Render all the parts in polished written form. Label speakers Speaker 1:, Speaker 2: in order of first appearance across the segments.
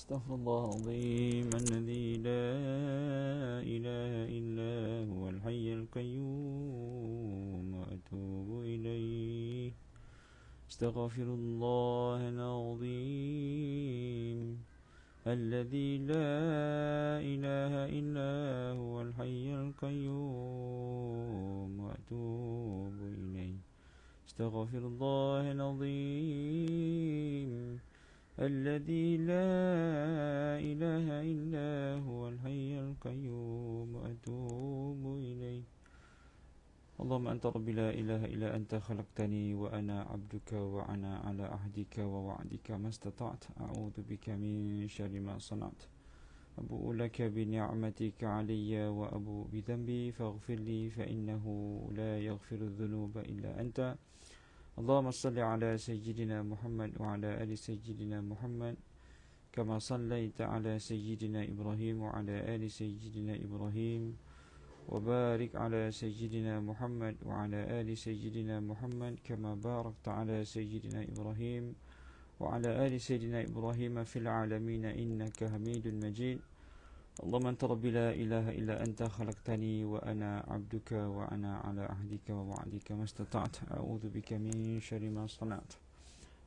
Speaker 1: استغفر الله العظيم الذي لا إله إلا هو الحي القيوم وأتوب إليه. استغفر الله العظيم الذي لا إله إلا هو الحي القيوم وأتوب إليه. استغفر الله العظيم الذي لا إله إلا هو الحي القيوم وأتوب إليه. اللهم أنت ربي لا إله إلا أنت خلقتني وأنا عبدك وأنا على عهدك ووعدك ما استطعت أعوذ بك من شر ما صنعت أبوء لك بنعمتك علي وأبوء بذنبي فاغفر لي فإنه لا يغفر الذنوب إلا أنت. اللهم صل على سيدنا محمد وعلى آل سيدنا محمد كما صليت على سيدنا إبراهيم وعلى آل سيدنا إبراهيم وبارك على سيدنا محمد وعلى آل سيدنا محمد كما باركت على سيدنا إبراهيم وعلى آل سيدنا إبراهيم في العالمين إنك حميد مجيد. اللهم أنت ربي لا إله إلا أنت خلقتني وأنا عبدك وأنا على عهدك ووعدك ما استطعت أعوذ بك من شر ما صنعت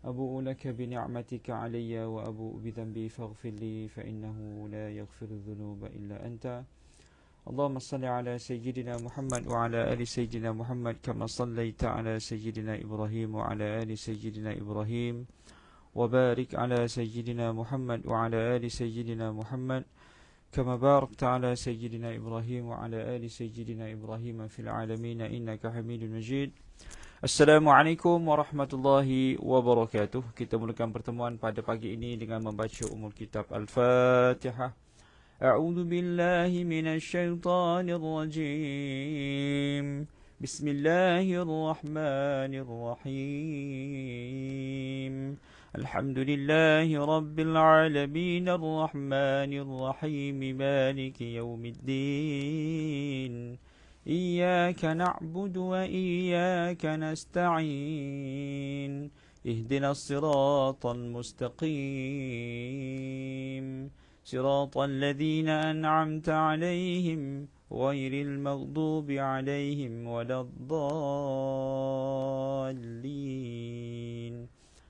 Speaker 1: أبوء لك بنعمتك علي وأبوء بذنبي فاغفر لي فإنه لا يغفر الذنوب إلا أنت. اللهم صل على سيدنا محمد وعلى آل سيدنا محمد كما صليت على سيدنا إبراهيم وعلى آل سيدنا إبراهيم وبارك على سيدنا محمد وعلى آل سيدنا محمد كما باركت على سيدنا إبراهيم وعلى آل سيدنا إبراهيم في العالمين إنك حميد مجيد. Assalamualaikum warahmatullahi wabarakatuh. Kita mulakan pertemuan pada pagi ini dengan membaca umul kitab Al-Fatihah. A'udzu billahi minasy syaithanir rajim. Bismillahirrahmanirrahim. Alhamdulillahi rabbil alamin arrahmanir rahim maliki yaumiddin. Iyyaka na'budu wa iyyaka nasta'in. Ihdinas siratal mustaqim. Siratal ladzina an'amta 'alaihim ghairil maghdubi 'alaihim waladdallin.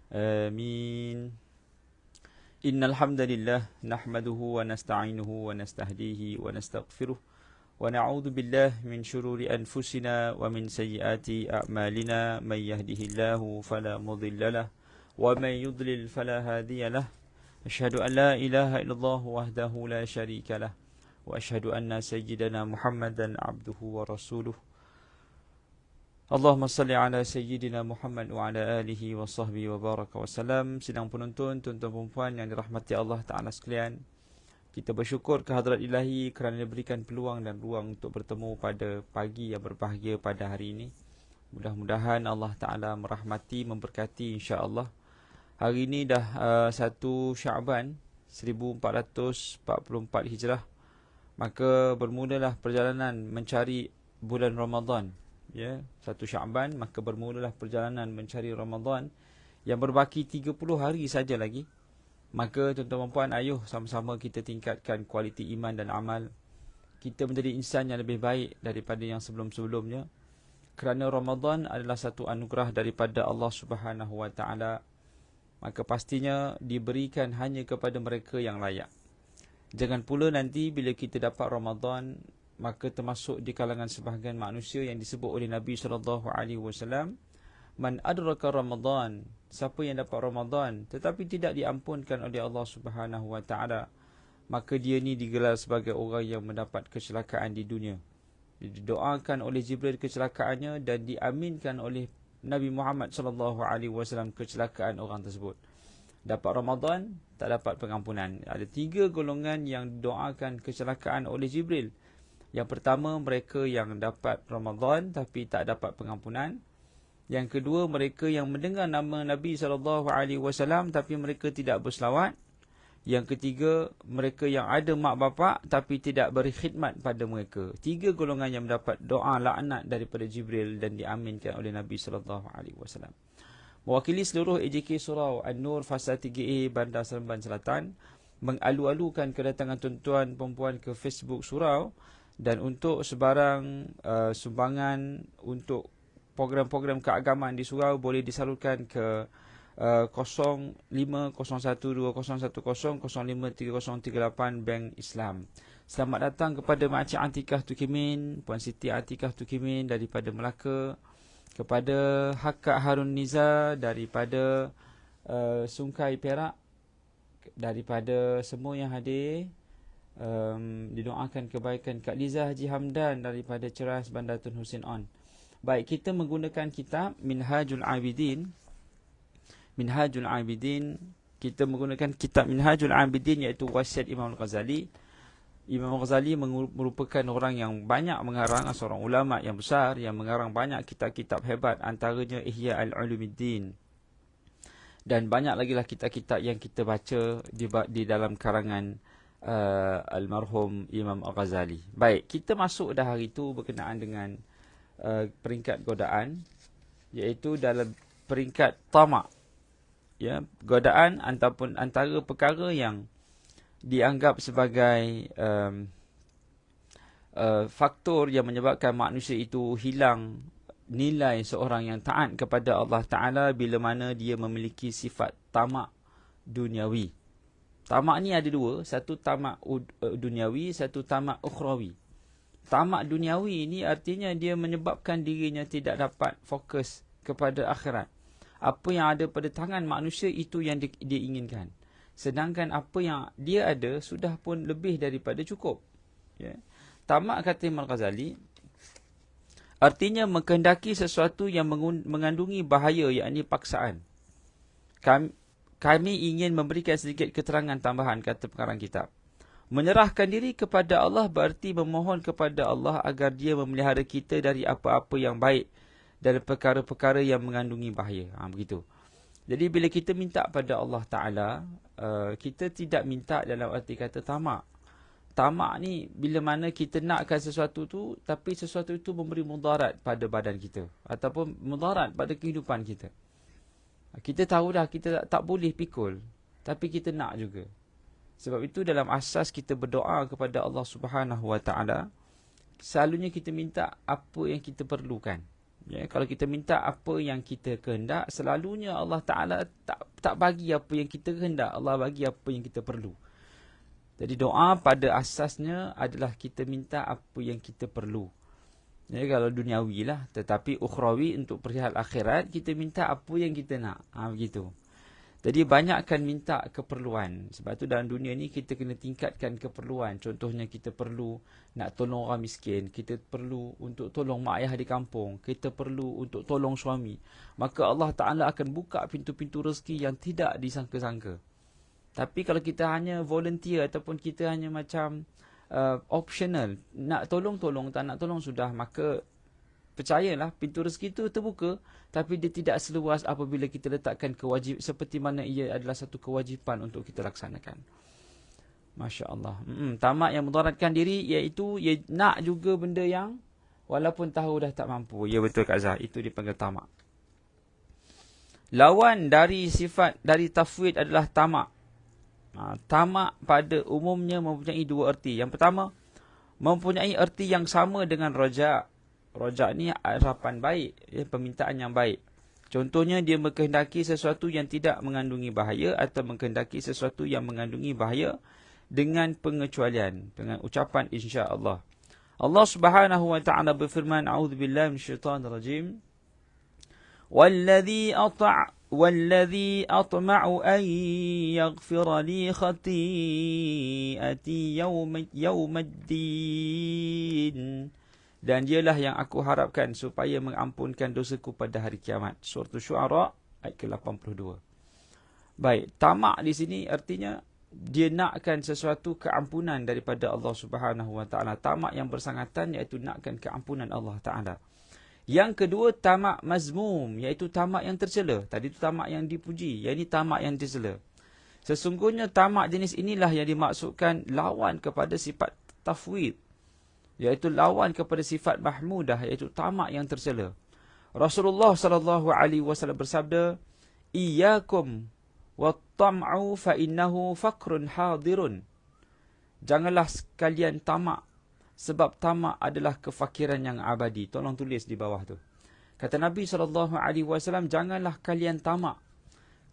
Speaker 1: Amin. Innal hamdalillah nahmaduhu wa nasta'inuhu wa nastahdihi wa nastaghfiruh wa na'udzu billahi min shururi anfusina wa min sayyiati a'malina may yahdihillahu fala mudilla lahu wa may yudlil fala hadiya lahu. Asyhadu an la ilaha illallah wahdahu la syarika lahu wa asyhadu anna sayyidana Muhammadan abduhu wa rasuluh. Allahumma salli ala sayyidina Muhammad wa ala alihi wa sahbihi wa baraka wa salam. Sidang penonton, tuan-tuan dan puan yang dirahmati Allah Ta'ala sekalian, kita bersyukur kehadrat ilahi kerana diberikan peluang dan ruang untuk bertemu pada pagi yang berbahagia pada hari ini. Mudah-mudahan Allah Ta'ala merahmati, memberkati insya-Allah. Hari ini dah 1 Syaban 1444 Hijrah. Maka bermulalah perjalanan mencari bulan Ramadan. Ya, 1 Syaban, maka bermulalah perjalanan mencari Ramadan yang berbaki 30 hari saja lagi. Maka tuan-tuan dan puan, ayuh sama-sama kita tingkatkan kualiti iman dan amal. Kita menjadi insan yang lebih baik daripada yang sebelum-sebelumnya. Kerana Ramadan adalah satu anugerah daripada Allah Subhanahu Wa Taala. Maka pastinya diberikan hanya kepada mereka yang layak. Jangan pula nanti bila kita dapat Ramadan, maka termasuk di kalangan sebahagian manusia yang disebut oleh Nabi SAW, man adraka Ramadan, siapa yang dapat Ramadan tetapi tidak diampunkan oleh Allah Subhanahu Wa Taala, maka dia ni digelar sebagai orang yang mendapat kecelakaan di dunia. Didoakan oleh Jibril kecelakaannya dan diaminkan oleh Nabi Muhammad SAW kecelakaan orang tersebut. Dapat Ramadan, tak dapat pengampunan. Ada 3 golongan yang didoakan kecelakaan oleh Jibril. Yang pertama, mereka yang dapat Ramadan tapi tak dapat pengampunan. Yang kedua, mereka yang mendengar nama Nabi SAW tapi mereka tidak berselawat. Yang ketiga, mereka yang ada mak bapak tapi tidak beri khidmat pada mereka. 3 golongan yang mendapat doa laknat daripada Jibril dan diaminkan oleh Nabi SAW. Mewakili seluruh AJK Surau An-Nur Fasa 3A Bandar Seremban Selatan, mengalu-alukan kedatangan tuan-tuan perempuan ke Facebook surau, dan untuk sebarang sumbangan untuk program-program keagamaan di surau boleh disalurkan ke 05012010053038 Bank Islam. Selamat datang kepada Makcik Atikah Tukimin, Puan Siti Atikah Tukimin daripada Melaka, kepada Hakak Harun Niza daripada Sungkai Perak, daripada semua yang hadir. Didoakan kebaikan Kak Liza Haji Hamdan daripada Ceras Bandar Tun Hussein On. Baik, kita menggunakan kitab Minhajul Abidin. Kita menggunakan kitab Minhajul Abidin, iaitu wasiat Imam Al-Ghazali. Imam Al-Ghazali merupakan orang yang banyak mengarang, seorang ulama yang besar yang mengarang banyak kitab-kitab hebat, antaranya Ihya Al-Ulumuddin. Dan banyak lagi lah kitab-kitab yang kita baca di dalam karangan almarhum Imam Al-Ghazali. Baik, kita masuk dah hari itu berkenaan dengan peringkat godaan, iaitu dalam peringkat tamak. Ya, godaan ataupun antara perkara yang dianggap sebagai faktor yang menyebabkan manusia itu hilang nilai seorang yang taat kepada Allah Ta'ala bila mana dia memiliki sifat tamak duniawi. Tamak ni ada dua, satu tamak duniawi, satu tamak ukhrawi. Tamak duniawi ini artinya dia menyebabkan dirinya tidak dapat fokus kepada akhirat. Apa yang ada pada tangan manusia itu yang dia inginkan. Sedangkan apa yang dia ada sudah pun lebih daripada cukup. Ya. Tamak, kata Imam Ghazali, artinya mengkehendaki sesuatu yang mengandungi bahaya, yakni paksaan. Kami ingin memberikan sedikit keterangan tambahan, kata pengarang kitab. Menyerahkan diri kepada Allah berarti memohon kepada Allah agar dia memelihara kita dari apa-apa yang baik dan perkara-perkara yang mengandungi bahaya. Begitu. Jadi bila kita minta pada Allah Ta'ala, kita tidak minta dalam arti kata tamak. Tamak ni bila mana kita nakkan sesuatu tu, tapi sesuatu itu memberi mudarat pada badan kita, ataupun mudarat pada kehidupan kita. Kita tahu dah kita tak boleh pikul, tapi kita nak juga. Sebab itu dalam asas kita berdoa kepada Allah Subhanahu Wa Ta'ala, selalunya kita minta apa yang kita perlukan. Ya, kalau kita minta apa yang kita kehendak, selalunya Allah Ta'ala tak bagi apa yang kita kehendak. Allah bagi apa yang kita perlu. Jadi doa pada asasnya adalah kita minta apa yang kita perlu. Ya, kalau duniawi lah. Tetapi ukhrawi, untuk perihal akhirat, kita minta apa yang kita nak. Begitu. Jadi banyakkan minta keperluan. Sebab tu dalam dunia ni kita kena tingkatkan keperluan. Contohnya kita perlu nak tolong orang miskin. Kita perlu untuk tolong mak ayah di kampung. Kita perlu untuk tolong suami. Maka Allah Ta'ala akan buka pintu-pintu rezeki yang tidak disangka-sangka. Tapi kalau kita hanya volunteer ataupun kita hanya macam optional, nak tolong-tolong, tak nak tolong sudah, maka percayalah pintu rezeki itu terbuka, tapi dia tidak seluas apabila kita letakkan kewajipan seperti mana ia adalah satu kewajipan untuk kita laksanakan. Masya Allah. Tamak yang mudaratkan diri, iaitu ia nak juga benda yang walaupun tahu dah tak mampu. Ya, betul Kak Zah, itu dipanggil tamak. Lawan dari sifat dari tafwid adalah tamak. Tamak pada umumnya mempunyai dua erti. Yang pertama, mempunyai erti yang sama dengan roja. Roja ni harapan baik, ya, permintaan yang baik. Contohnya, dia mengkehendaki sesuatu yang tidak mengandungi bahaya, atau mengkehendaki sesuatu yang mengandungi bahaya dengan pengecualian, dengan ucapan insya-Allah. Allah Subhanahu Wa Ta'ala berfirman, A'udzubillahi minasyaitanirrajim. والذي أطمع أن يغفر لي خطيئتي يوم الدين. Dan dialah yang aku harapkan supaya mengampunkan dosaku pada hari kiamat. Surah Syu'ara ayat ke-82. Baik, tamak di sini artinya dia nakkan sesuatu keampunan daripada Allah Subhanahu Wa Ta'ala. Tamak yang bersangatan iaitu nakkan keampunan Allah Ta'ala. Yang kedua, tamak mazmum, iaitu tamak yang tercela. Tadi itu tamak yang dipuji, yang ini tamak yang tercela. Sesungguhnya tamak jenis inilah yang dimaksudkan lawan kepada sifat tafwid, iaitu lawan kepada sifat mahmudah, iaitu tamak yang tercela. Rasulullah SAW bersabda, Iyyakum Wat-tam'u fa innahu faqrun hadirun. Janganlah sekalian tamak, sebab tamak adalah kefakiran yang abadi. Tolong tulis di bawah tu. Kata Nabi SAW, janganlah kalian tamak,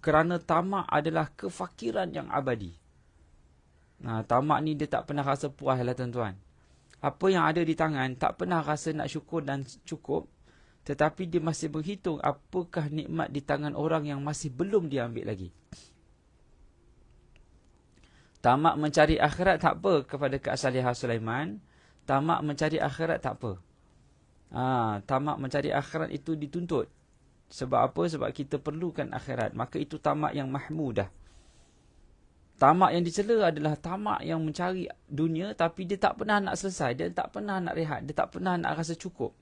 Speaker 1: kerana tamak adalah kefakiran yang abadi. Nah, tamak ni dia tak pernah rasa puas lah tuan-tuan. Apa yang ada di tangan tak pernah rasa nak syukur dan cukup, tetapi dia masih berhitung apakah nikmat di tangan orang yang masih belum dia ambil lagi. Tamak mencari akhirat tak apa kepada Kak Salihah Sulaiman. Tamak mencari akhirat tak apa. Tamak mencari akhirat itu dituntut. Sebab apa? Sebab kita perlukan akhirat. Maka itu tamak yang mahmudah. Tamak yang dicela adalah tamak yang mencari dunia tapi dia tak pernah nak selesai. Dia tak pernah nak rehat. Dia tak pernah nak rasa cukup.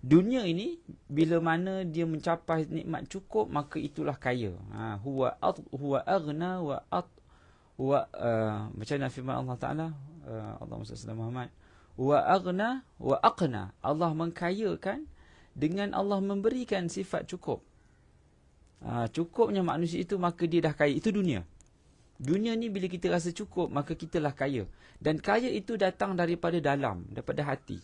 Speaker 1: Dunia ini, bila mana dia mencapai nikmat cukup, maka itulah kaya. Huwa aghna macam mana firman Allah Ta'ala? Allahumma salli ala Muhammad. Wa aghna wa aqna. Allah mengkayakan dengan Allah memberikan sifat cukup. Cukupnya manusia itu, maka dia dah kaya. Itu dunia. Dunia ni bila kita rasa cukup, maka kitalah kaya. Dan kaya itu datang daripada dalam, daripada hati.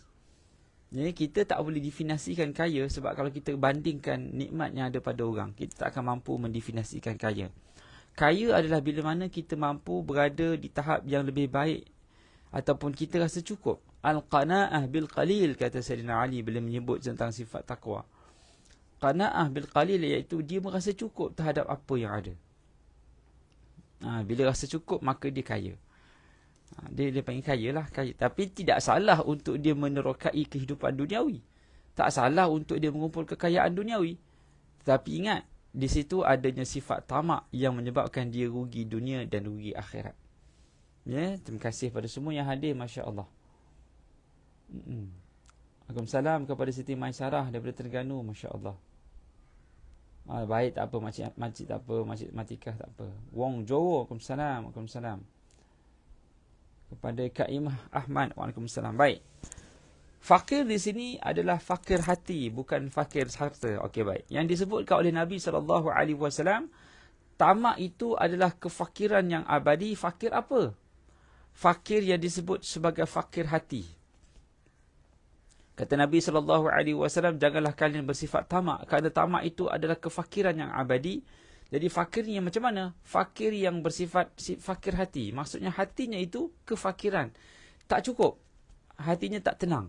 Speaker 1: Jadi kita tak boleh definisikan kaya, sebab kalau kita bandingkan nikmat yang ada pada orang, kita tak akan mampu mendefinisikan kaya. Kaya adalah bila mana kita mampu berada di tahap yang lebih baik, ataupun kita rasa cukup. Al-qana'ah bil qalil, kata Sayyidina Ali bila menyebut tentang sifat taqwa. Qana'ah bil qalil, iaitu dia merasa cukup terhadap apa yang ada. Bila rasa cukup, maka dia kaya. Dia panggil kaya lah. Kaya. Tapi tidak salah untuk dia menerokai kehidupan duniawi. Tak salah untuk dia mengumpul kekayaan duniawi. Tetapi ingat, di situ adanya sifat tamak yang menyebabkan dia rugi dunia dan rugi akhirat. Ya, terima kasih pada semua yang hadir, masya-Allah. Waalaikumsalam kepada Siti Maisarah daripada Terengganu, masya-Allah. Baik, tak apa, makcik tak apa, makcik Matikah tak apa. Wong Jowo, waalaikumsalam, waalaikumsalam. Kepada Kak Imah Ahmad, waalaikumsalam. Baik. Fakir di sini adalah fakir hati, bukan fakir harta. Okey, baik. Yang disebutkan oleh Nabi SAW, tamak itu adalah kefakiran yang abadi. Fakir apa? Fakir yang disebut sebagai fakir hati. Kata Nabi SAW, janganlah kalian bersifat tamak, kerana tamak itu adalah kefakiran yang abadi. Jadi fakir ni yang macam mana? Fakir yang bersifat fakir hati. Maksudnya hatinya itu kefakiran. Tak cukup. Hatinya tak tenang.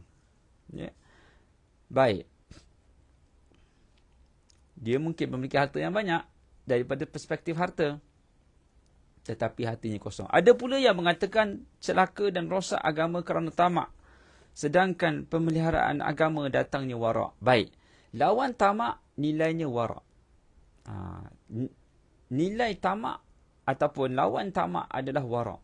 Speaker 1: Ya. Baik. Dia mungkin memiliki harta yang banyak daripada perspektif harta, tetapi hatinya kosong. Ada pula yang mengatakan celaka dan rosak agama kerana tamak, sedangkan pemeliharaan agama datangnya wara'. Baik. Lawan tamak nilainya wara'. Nilai tamak ataupun lawan tamak adalah wara'.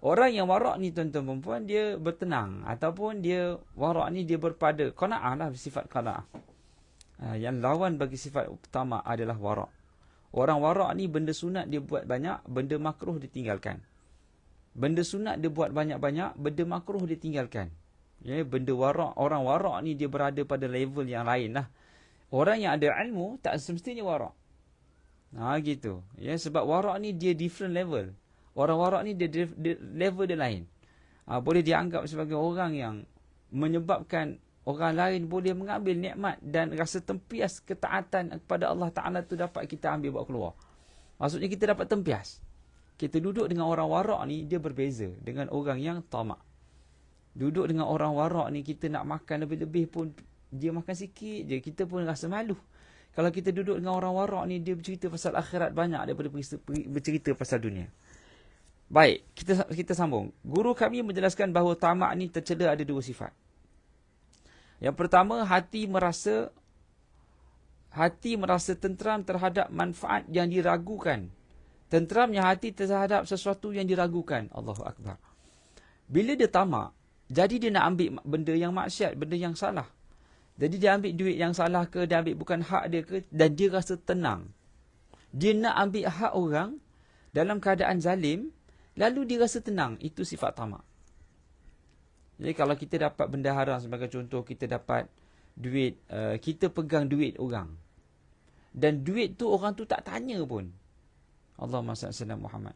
Speaker 1: Orang yang warak ni tuan-tuan perempuan, dia bertenang. Ataupun dia warak ni dia berpada. Qana'ah lah, sifat qana'ah. Yang lawan bagi sifat tamak adalah warak. Orang warak ni benda sunat dia buat banyak, benda makruh ditinggalkan. Benda sunat dia buat banyak-banyak, benda makruh ditinggalkan. Ya, benda warak, orang warak ni dia berada pada level yang lain lah. Orang yang ada ilmu tak semestinya warak. Gitu. Ya, sebab warak ni dia different level. Orang warak ni dia level dia lain. Boleh dianggap sebagai orang yang menyebabkan orang lain boleh mengambil nikmat dan rasa tempias ketaatan kepada Allah Ta'ala tu dapat kita ambil bawa keluar. Maksudnya kita dapat tempias. Kita duduk dengan orang warak ni, dia berbeza dengan orang yang tamak. Duduk dengan orang warak ni, kita nak makan lebih-lebih pun dia makan sikit je, kita pun rasa malu. Kalau kita duduk dengan orang warak ni, dia bercerita pasal akhirat banyak daripada bercerita pasal dunia. Baik, kita sambung. Guru kami menjelaskan bahawa tamak ni tercela ada dua sifat. Yang pertama, hati merasa tenteram terhadap manfaat yang diragukan. Tenteramnya hati terhadap sesuatu yang diragukan. Allahu Akbar. Bila dia tamak, jadi dia nak ambil benda yang maksiat, benda yang salah. Jadi dia ambil duit yang salah ke, dia ambil bukan hak dia ke, dan dia rasa tenang. Dia nak ambil hak orang dalam keadaan zalim, lalu dia rasa tenang. Itu sifat tamak. Jadi kalau kita dapat benda haram, sebagai contoh, kita dapat duit, kita pegang duit orang. Dan duit tu orang tu tak tanya pun. Allahumma salli ala Muhammad.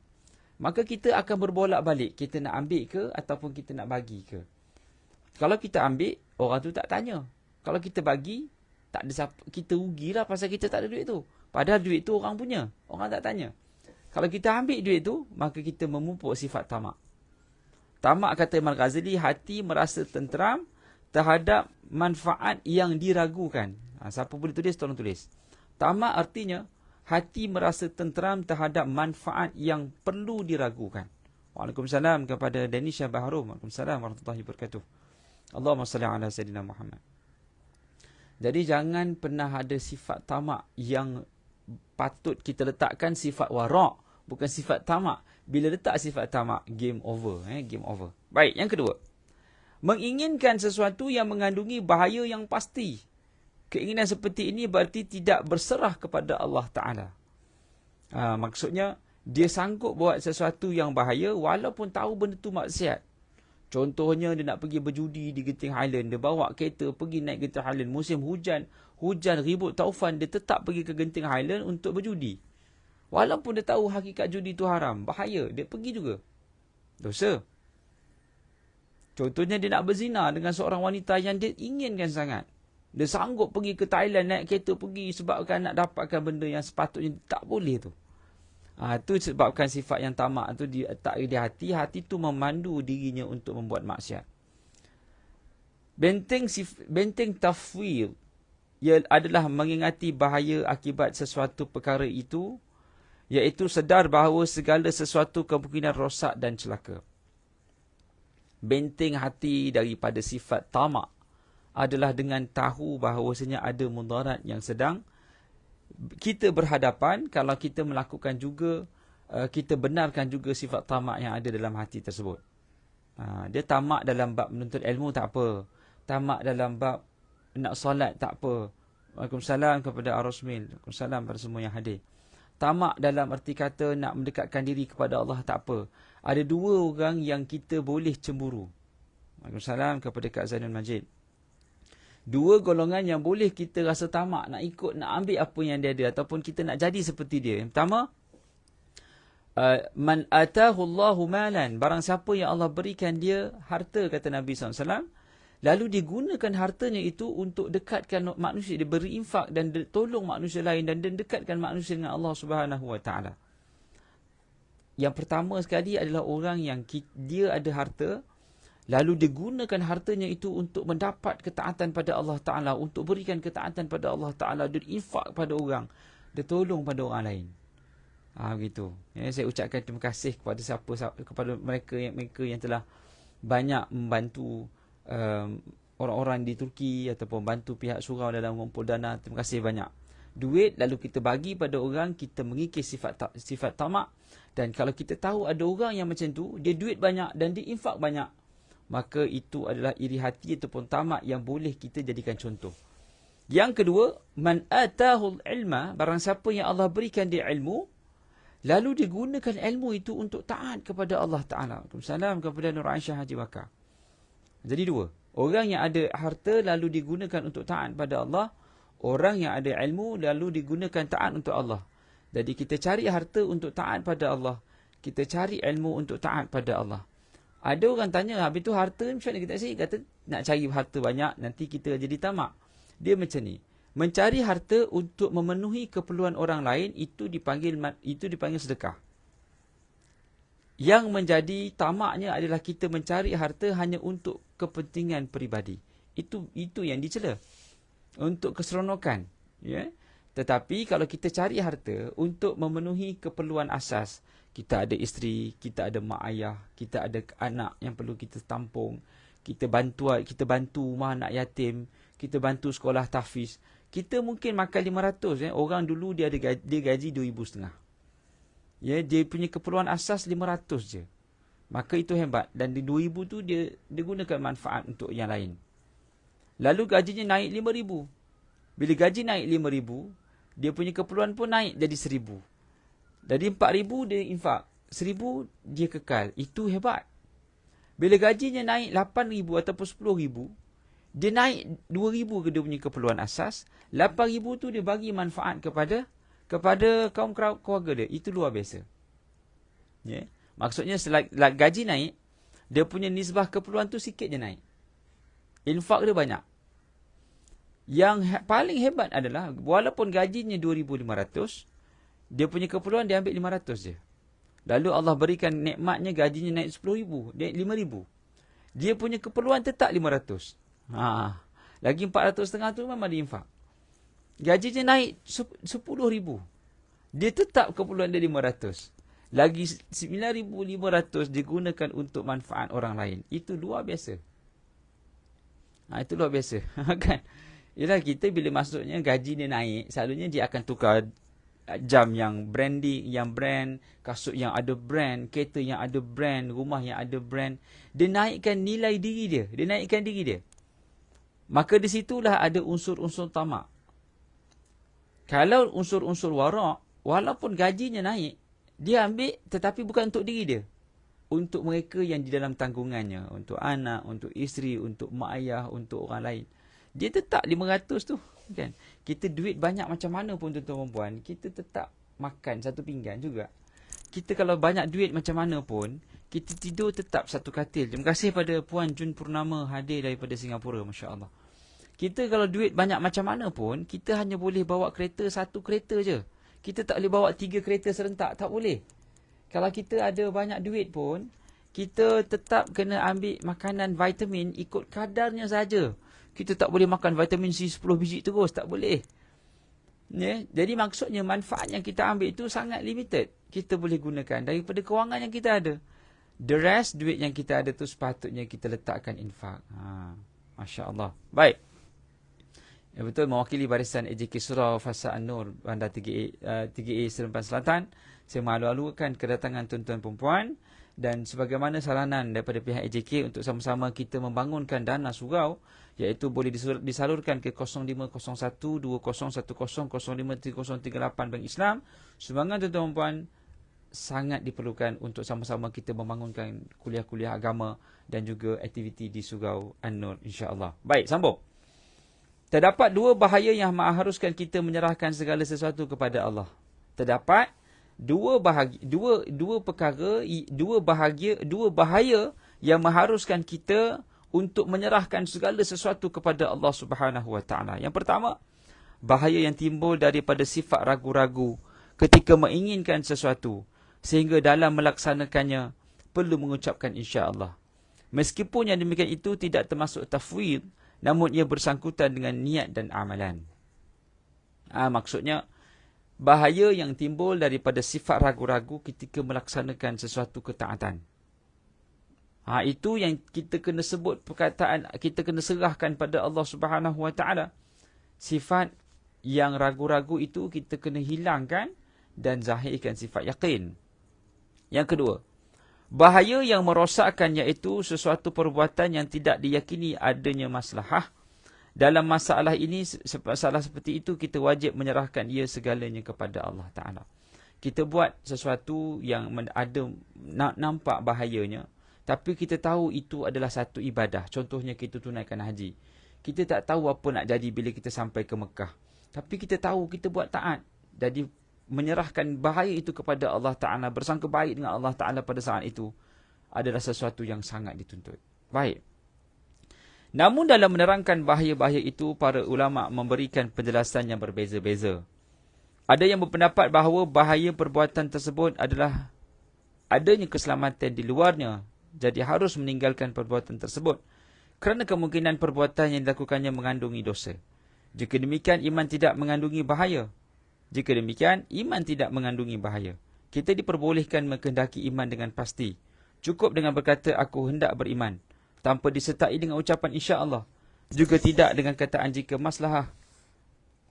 Speaker 1: Maka kita akan berbolak-balik. Kita nak ambil ke ataupun kita nak bagi ke. Kalau kita ambil, orang tu tak tanya. Kalau kita bagi, tak ada siapa, kita rugilah pasal kita tak ada duit tu. Padahal duit tu orang punya. Orang tak tanya. Kalau kita ambil duit tu, maka kita memupuk sifat tamak. Tamak, kata Imam Ghazali, hati merasa tenteram terhadap manfaat yang diragukan. Siapa boleh tulis, tolong tulis. Tamak artinya, hati merasa tenteram terhadap manfaat yang perlu diragukan. Waalaikumsalam kepada Danisha Bahrum. Waalaikumsalam warahmatullahi wabarakatuh. Allahumma salli ala Sayyidina Muhammad. Jadi jangan pernah ada sifat tamak yang patut kita letakkan sifat wara', bukan sifat tamak. Bila letak sifat tamak, game over. Game over. Baik, yang kedua. Menginginkan sesuatu yang mengandungi bahaya yang pasti. Keinginan seperti ini berarti tidak berserah kepada Allah Ta'ala. Maksudnya, dia sanggup buat sesuatu yang bahaya walaupun tahu benda tu maksiat. Contohnya, dia nak pergi berjudi di Genting Highland. Dia bawa kereta pergi naik Genting Highland. Musim hujan, ribut taufan, dia tetap pergi ke Genting Highland untuk berjudi. Walaupun dia tahu hakikat judi itu haram, bahaya, dia pergi juga. Dosa. Contohnya, dia nak berzina dengan seorang wanita yang dia inginkan sangat. Dia sanggup pergi ke Thailand, naik kereta pergi sebabkan nak dapatkan benda yang sepatutnya tak boleh tu. Itu sebabkan sifat yang tamak tu tak di hati. Hati tu memandu dirinya untuk membuat maksiat. Benteng tafwid adalah mengingati bahaya akibat sesuatu perkara itu, iaitu sedar bahawa segala sesuatu kemungkinan rosak dan celaka. Benteng hati daripada sifat tamak adalah dengan tahu bahawasanya ada mudarat yang sedang kita berhadapan kalau kita melakukan juga, kita benarkan juga sifat tamak yang ada dalam hati tersebut. Dia tamak dalam bab menuntut ilmu, tak apa. Tamak dalam bab nak solat, tak apa. Waalaikumsalam kepada Ar-Rasmil. Waalaikumsalam kepada semua yang hadir. Tamak dalam erti kata nak mendekatkan diri kepada Allah, tak apa. Ada dua orang yang kita boleh cemburu. Waalaikumsalam kepada Kak Zainul Majid. Dua golongan yang boleh kita rasa tamak, nak ikut, nak ambil apa yang dia ada, ataupun kita nak jadi seperti dia. Yang pertama, man atahu Allahu malan, barang siapa yang Allah berikan dia harta, kata Nabi SAW, lalu digunakan hartanya itu untuk dekatkan manusia, dia berinfak dan tolong manusia lain dan dekatkan manusia dengan Allah Subhanahu Wa Taala. Yang pertama sekali adalah orang yang dia ada harta, lalu dia gunakan hartanya itu untuk mendapat ketaatan pada Allah Ta'ala, untuk berikan ketaatan pada Allah Ta'ala, dia infak pada orang, dia tolong pada orang lain. Begitu. Saya ucapkan terima kasih kepada mereka yang telah banyak membantu orang-orang di Turki ataupun bantu pihak surau dalam mengumpul dana. Terima kasih banyak. Duit lalu kita bagi pada orang, kita mengikis sifat tamak. Dan kalau kita tahu ada orang yang macam tu, dia duit banyak dan dia infak banyak, maka itu adalah iri hati ataupun tamak yang boleh kita jadikan contoh. Yang kedua, man atahul ilma, barang siapa yang Allah berikan dia ilmu, lalu digunakan ilmu itu untuk taat kepada Allah Ta'ala. Waalaikumsalam kepada Nur Aisyah Haji Bakar. Jadi dua, orang yang ada harta lalu digunakan untuk taat pada Allah, orang yang ada ilmu lalu digunakan taat untuk Allah. Jadi kita cari harta untuk taat pada Allah, kita cari ilmu untuk taat pada Allah. Ada orang tanya, habis tu harta macam mana kita cari? Kata, nak cari harta banyak, nanti kita jadi tamak. Dia macam ni. Mencari harta untuk memenuhi keperluan orang lain, itu dipanggil sedekah. Yang menjadi tamaknya adalah kita mencari harta hanya untuk kepentingan peribadi. Itu yang dicela. Untuk keseronokan. Ya? Tetapi kalau kita cari harta untuk memenuhi keperluan asas, kita ada isteri, kita ada mak ayah, kita ada anak yang perlu kita tampung, kita bantu rumah anak yatim, kita bantu sekolah tahfiz. Kita mungkin makan 500. Orang dulu dia gaji 2,500. Ya, dia punya keperluan asas 500 je. Maka itu hebat. Dan di 2,000 tu dia gunakan manfaat untuk yang lain. Lalu gajinya naik 5,000. Bila gaji naik 5,000, dia punya keperluan pun naik jadi 1,000. Dari 4,000 dia infak, 1,000 dia kekal. Itu hebat. Bila gajinya naik 8,000 ataupun 10,000, dia naik 2,000 ke dia punya keperluan asas. 8,000 tu dia bagi manfaat kepada kepada kaum keluarga dia. Itu luar biasa. Ya. Maksudnya gaji naik, dia punya nisbah keperluan tu sikit je naik. Infak dia banyak. Yang paling hebat adalah, walaupun gajinya 2,500, dia punya keperluan dia ambil 500 je. Lalu Allah berikan nikmatnya, gajinya naik 10,000, naik 5,000. Dia punya keperluan tetap 500. Lagi 400 tu memang dia infak. Gajinya naik 10,000. Dia tetap keperluan dia 500. Lagi 9,500 digunakan untuk manfaat orang lain. Itu luar biasa. Itu luar biasa. Kan? Yalah, kita bila masuknya gaji dia naik, selalunya dia akan tukar jam yang branding, yang brand, kasut yang ada brand, kereta yang ada brand, rumah yang ada brand. Dia naikkan nilai diri dia. Dia naikkan diri dia. Maka di situlah ada unsur-unsur tamak. Kalau unsur-unsur warak, walaupun gajinya naik, dia ambil tetapi bukan untuk diri dia. Untuk mereka yang di dalam tanggungannya. Untuk anak, untuk isteri, untuk mak ayah, untuk orang lain. Dia tetap 500 tu. Kan? Kita duit banyak macam mana pun tuan-tuan dan puan, kita tetap makan satu pinggan juga. Kita kalau banyak duit macam mana pun, kita tidur tetap satu katil. Terima kasih pada Puan Jun Purnama hadir daripada Singapura, Masya Allah. Kita kalau duit banyak macam mana pun, kita hanya boleh bawa kereta, satu kereta je. Kita tak boleh bawa 3 kereta serentak, tak boleh. Kalau kita ada banyak duit pun, kita tetap kena ambil makanan vitamin ikut kadarnya saja. Kita tak boleh makan vitamin C 10 biji terus, tak boleh. Ya? Jadi maksudnya manfaat yang kita ambil itu sangat limited. Kita boleh gunakan daripada kewangan yang kita ada. The rest, duit yang kita ada tu sepatutnya kita letakkan infak. Masya Allah. Baik. Ya, betul, mewakili barisan AJK Surau Fasa An-Nur Bandar 3A Seremban Selatan. Saya malu-alukan kedatangan tuan-tuan perempuan. Dan sebagaimana saranan daripada pihak AJK untuk sama-sama kita membangunkan dana surau, iaitu boleh disalurkan ke 0501-2010-053038 Bank Islam. Sumbangan tuan-tuan perempuan sangat diperlukan untuk sama-sama kita membangunkan kuliah-kuliah agama dan juga aktiviti di Surau An-Nur, insya-Allah. Baik, sambung. Terdapat 2 bahaya yang mengharuskan kita menyerahkan segala sesuatu kepada Allah. Terdapat dua bahaya yang mengharuskan kita untuk menyerahkan segala sesuatu kepada Allah Subhanahu wa taala. Yang pertama, bahaya yang timbul daripada sifat ragu-ragu ketika menginginkan sesuatu sehingga dalam melaksanakannya perlu mengucapkan insya-Allah. Meskipun yang demikian itu tidak termasuk tafwid, namun ia bersangkutan dengan niat dan amalan. Maksudnya bahaya yang timbul daripada sifat ragu-ragu ketika melaksanakan sesuatu ketaatan. Itu yang kita kena sebut perkataan, kita kena serahkan pada Allah Subhanahu wa taala. Sifat yang ragu-ragu itu kita kena hilangkan dan zahirkan sifat yakin. Yang kedua, bahaya yang merosakkan iaitu sesuatu perbuatan yang tidak diyakini adanya maslahah. Dalam masalah ini, masalah seperti itu, kita wajib menyerahkan ia segalanya kepada Allah Ta'ala. Kita buat sesuatu yang ada nampak bahayanya, tapi kita tahu itu adalah satu ibadah. Contohnya kita tunaikan haji. Kita tak tahu apa nak jadi bila kita sampai ke Mekah. Tapi kita tahu kita buat taat. Jadi menyerahkan bahaya itu kepada Allah Ta'ala, bersangka baik dengan Allah Ta'ala pada saat itu, adalah sesuatu yang sangat dituntut. Baik. Namun dalam menerangkan bahaya-bahaya itu, para ulama memberikan penjelasan yang berbeza-beza. Ada yang berpendapat bahawa bahaya perbuatan tersebut adalah adanya keselamatan di luarnya, jadi harus meninggalkan perbuatan tersebut kerana kemungkinan perbuatan yang dilakukannya mengandungi dosa. Jika demikian, iman tidak mengandungi bahaya. Jika demikian, iman tidak mengandungi bahaya. Kita diperbolehkan mengkehendaki iman dengan pasti. Cukup dengan berkata, aku hendak beriman, tanpa disertai dengan ucapan insya-Allah. Juga tidak dengan kataan jika maslahah.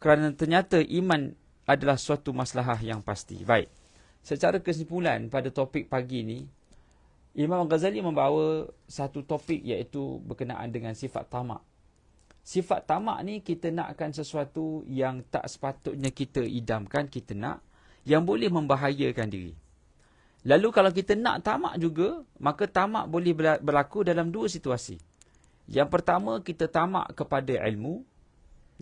Speaker 1: Kerana ternyata iman adalah suatu maslahah yang pasti. Baik. Secara kesimpulan pada topik pagi ini, Imam Ghazali membawa satu topik iaitu berkenaan dengan sifat tamak. Sifat tamak ni kita nakkan sesuatu yang tak sepatutnya kita idamkan, kita nak, yang boleh membahayakan diri. Lalu kalau kita nak tamak juga, maka tamak boleh berlaku dalam 2 situasi. Yang pertama, kita tamak kepada ilmu,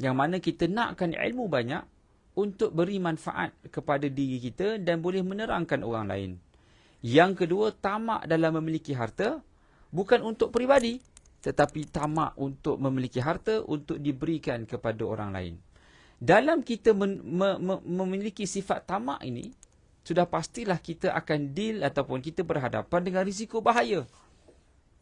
Speaker 1: yang mana kita nakkan ilmu banyak, untuk beri manfaat kepada diri kita dan boleh menerangkan orang lain. Yang kedua, tamak dalam memiliki harta bukan untuk peribadi, tetapi tamak untuk memiliki harta untuk diberikan kepada orang lain. Dalam kita memiliki sifat tamak ini, sudah pastilah kita akan deal ataupun kita berhadapan dengan risiko bahaya.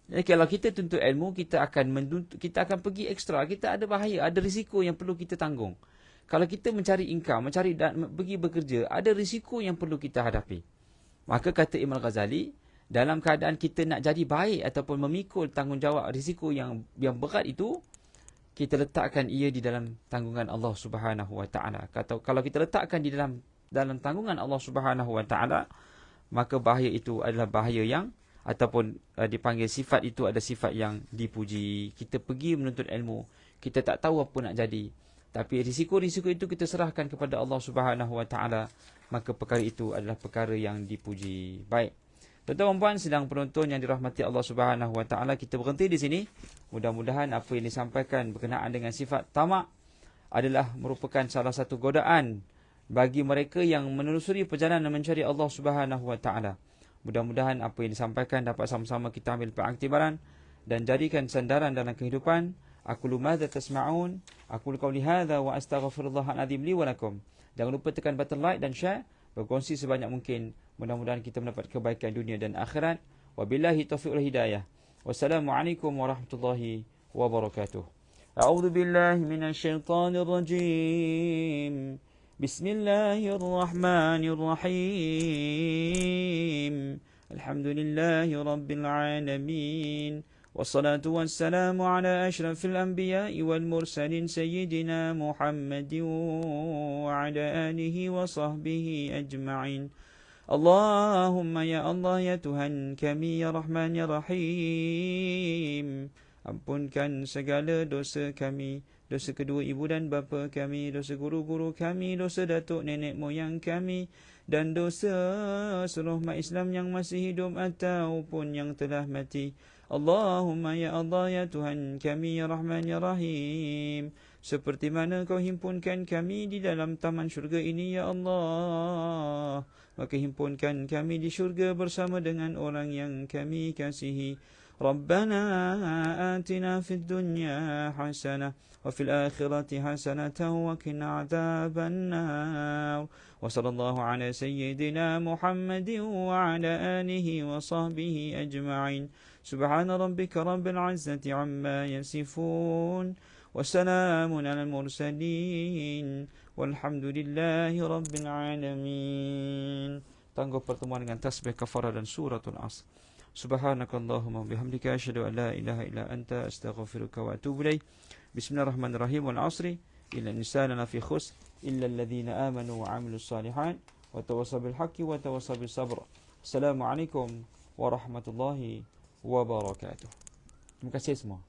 Speaker 1: Jadi kalau kita tuntut ilmu, kita akan pergi ekstra, kita ada bahaya, ada risiko yang perlu kita tanggung. Kalau kita mencari income, pergi bekerja, ada risiko yang perlu kita hadapi. Maka kata Imam Ghazali, dalam keadaan kita nak jadi baik ataupun memikul tanggungjawab risiko yang berat itu, kita letakkan ia di dalam tanggungan Allah Subhanahu Wa Taala. Kalau kita letakkan di dalam tanggungan Allah Subhanahu Wa Taala, maka bahaya itu adalah bahaya yang ataupun dipanggil sifat itu ada sifat yang dipuji. Kita pergi menuntut ilmu, kita tak tahu apa nak jadi, tapi risiko-risiko itu kita serahkan kepada Allah Subhanahu Wa Taala, maka perkara itu adalah perkara yang dipuji. Baik. Tuan-tuan dan puan sedang penonton yang dirahmati Allah Subhanahu Wa Taala, kita berhenti di sini. Mudah-mudahan apa yang disampaikan berkenaan dengan sifat tamak adalah merupakan salah satu godaan bagi mereka yang menelusuri perjalanan mencari Allah Subhanahu Wa Taala. Mudah-mudahan apa yang disampaikan dapat sama-sama kita ambil pengiktibaran dan jadikan sandaran dalam kehidupan. Aqulu madza tasma'un, aqulu qawli hadza wa astaghfirullahal azim li wa lakum. Jangan lupa tekan button like dan share, berkongsi sebanyak mungkin. Mudah-mudahan kita mendapat kebaikan dunia dan akhirat. Wabillahi taufiq wal hidayah. Wassalamualaikum warahmatullahi wabarakatuh. A'udzu billahi minasy syaithanir rajim. Bismillahirrahmanirrahim. Alhamdulillahi rabbil alamin. والصلاة والسلام على أشرف الأنبياء والمرسلين سيدنا محمد وعلى آله وصحبه أجمعين. اللهم يا الله يا Tuhan kami ya Rahman ya Rahim, ampunkan segala dosa kami, dosa kedua ibu dan bapa kami, dosa guru-guru kami, dosa datuk nenek moyang kami, dan dosa seluruh umat Islam yang masih hidup ataupun yang telah mati. Allahumma ya Allah ya Tuhan kami ya Rahman ya Rahim, seperti mana kau himpunkan kami di dalam taman syurga ini ya Allah, maka himpunkan kami di syurga bersama dengan orang yang kami kasihi. Rabbana atina fid dunya hasanah wa fil akhirati hasanah wa qina adzaban nar. Wa sallallahu ala sayyidina Muhammadin wa ala alihi wa sahbihi ajma'in. Subhana rabbika rabbil izzati amma yasifun. وسلام على المرسلين والحمد لله رب العالمين. Tangguh pertemuan dengan tasbih kafarah dan suratul Asr. Subhanakallahumma bihamdika asyhadu an la ilaha illa anta astaghfiruka wa atubu ilaik. Bismillahirrahmanirrahim. Wal 'asri innal insana lafi khusr illa alladhina amanu wa 'amilus salihat wa tawassaw bil haqqi wa tawassaw bis sabr. Assalamualaikum warahmatullahi wabarakatuh. Terima kasih semua.